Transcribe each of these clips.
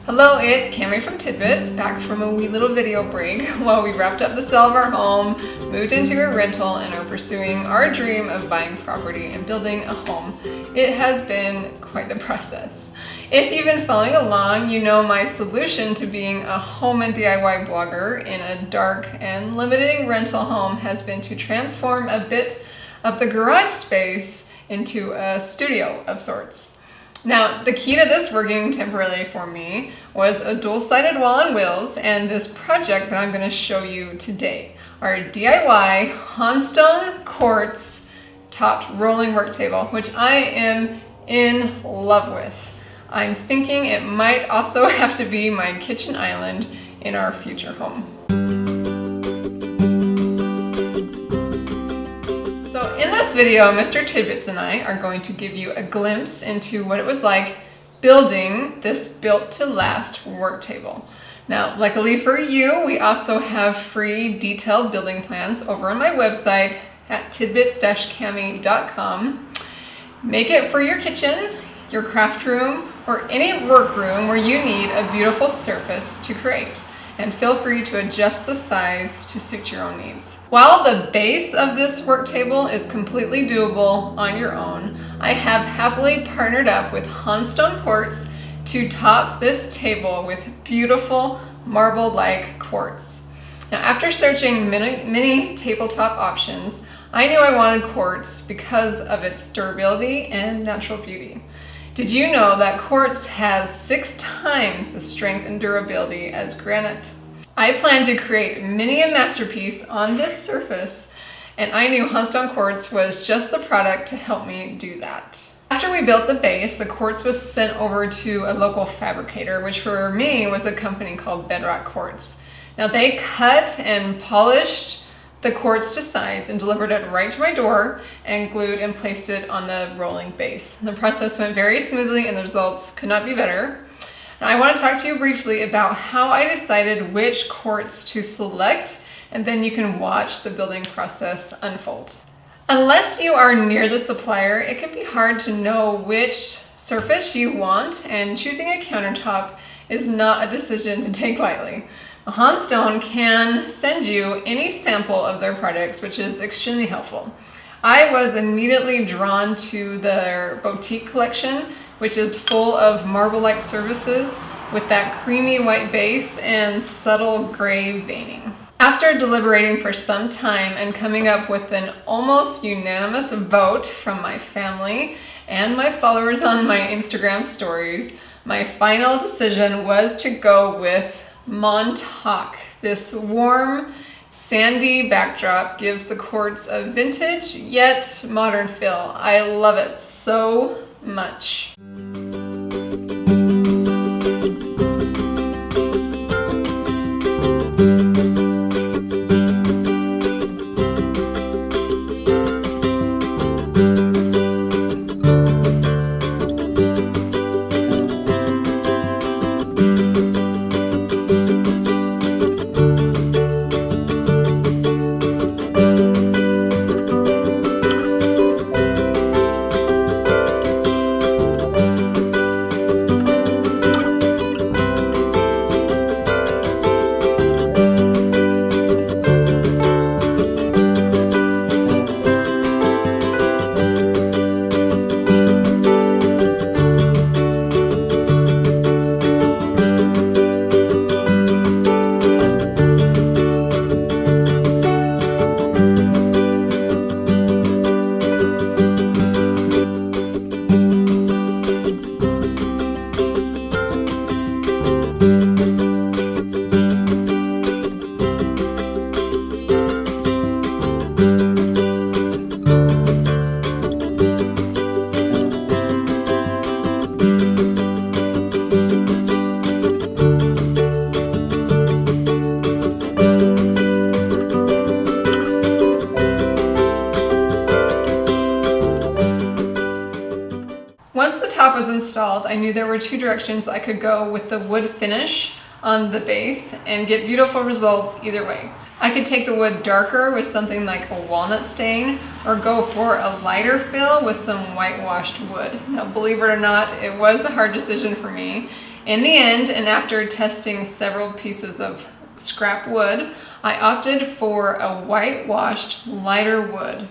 Hello, it's Cami from Tidbits, back from a wee little video break while we wrapped up the sale of our home, moved into a rental, and are pursuing our dream of buying property and building a home. It has been quite the process. If you've been following along, you know my solution to being a home and DIY blogger in a dark and limiting rental home has been to transform a bit of the garage space into a studio of sorts. Now, the key to this working temporarily for me was a dual-sided wall on wheels and this project that I'm going to show you today, our DIY Hanstone Quartz topped rolling work table, which I am in love with. I'm thinking it might also have to be my kitchen island in our future home. So in this video, Mr. Tidbits and I are going to give you a glimpse into what it was like building this built-to-last work table. Now, luckily for you, we also have free detailed building plans over on my website at tidbits-cami.com. Make it for your kitchen, your craft room, or any work room where you need a beautiful surface to create. And feel free to adjust the size to suit your own needs. While the base of this work table is completely doable on your own, I have happily partnered up with Hanstone Quartz to top this table with beautiful marble-like quartz. Now, after searching many tabletop options, I knew I wanted quartz because of its durability and natural beauty. Did you know that quartz has 6 times the strength and durability as granite? I plan to create many a masterpiece on this surface, and I knew Hanstone Quartz was just the product to help me do that. After we built the base, the quartz was sent over to a local fabricator, which for me was a company called Bedrock Quartz. Now, they cut and polished the quartz to size and delivered it right to my door and glued and placed it on the rolling base. The process went very smoothly and the results could not be better. Now, I want to talk to you briefly about how I decided which quartz to select, and then you can watch the building process unfold. Unless you are near the supplier, it can be hard to know which surface you want, and choosing a countertop is not a decision to take lightly. Hanstone can send you any sample of their products, which is extremely helpful. I was immediately drawn to their boutique collection, which is full of marble-like surfaces with that creamy white base and subtle gray veining. After deliberating for some time and coming up with an almost unanimous vote from my family and my followers on my Instagram stories, my final decision was to go with Montauk. This warm, sandy backdrop gives the quartz a vintage yet modern feel. I love it so much. Once the top was installed, I knew there were 2 directions I could go with the wood finish on the base and get beautiful results either way. I could take the wood darker with something like a walnut stain, or go for a lighter fill with some whitewashed wood. Now, believe it or not, it was a hard decision for me. In the end, and after testing several pieces of scrap wood, I opted for a whitewashed, lighter wood.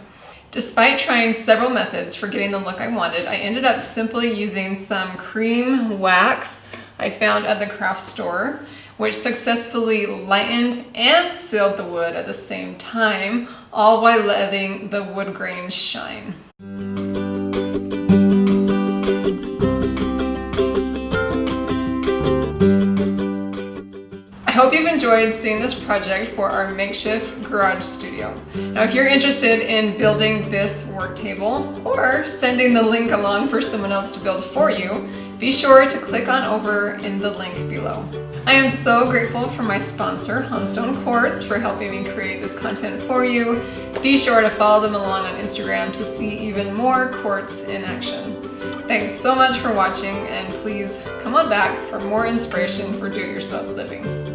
Despite trying several methods for getting the look I wanted, I ended up simply using some Creme wax I found at the craft store, which successfully lightened and sealed the wood at the same time, all while letting the wood grain shine. I hope you've enjoyed seeing this project for our makeshift garage studio. Now, if you're interested in building this work table or sending the link along for someone else to build for you, be sure to click on over in the link below. I am so grateful for my sponsor, Hunstone Quartz, for helping me create this content for you. Be sure to follow them along on Instagram to see even more quartz in action. Thanks so much for watching, and please come on back for more inspiration for do-it-yourself living.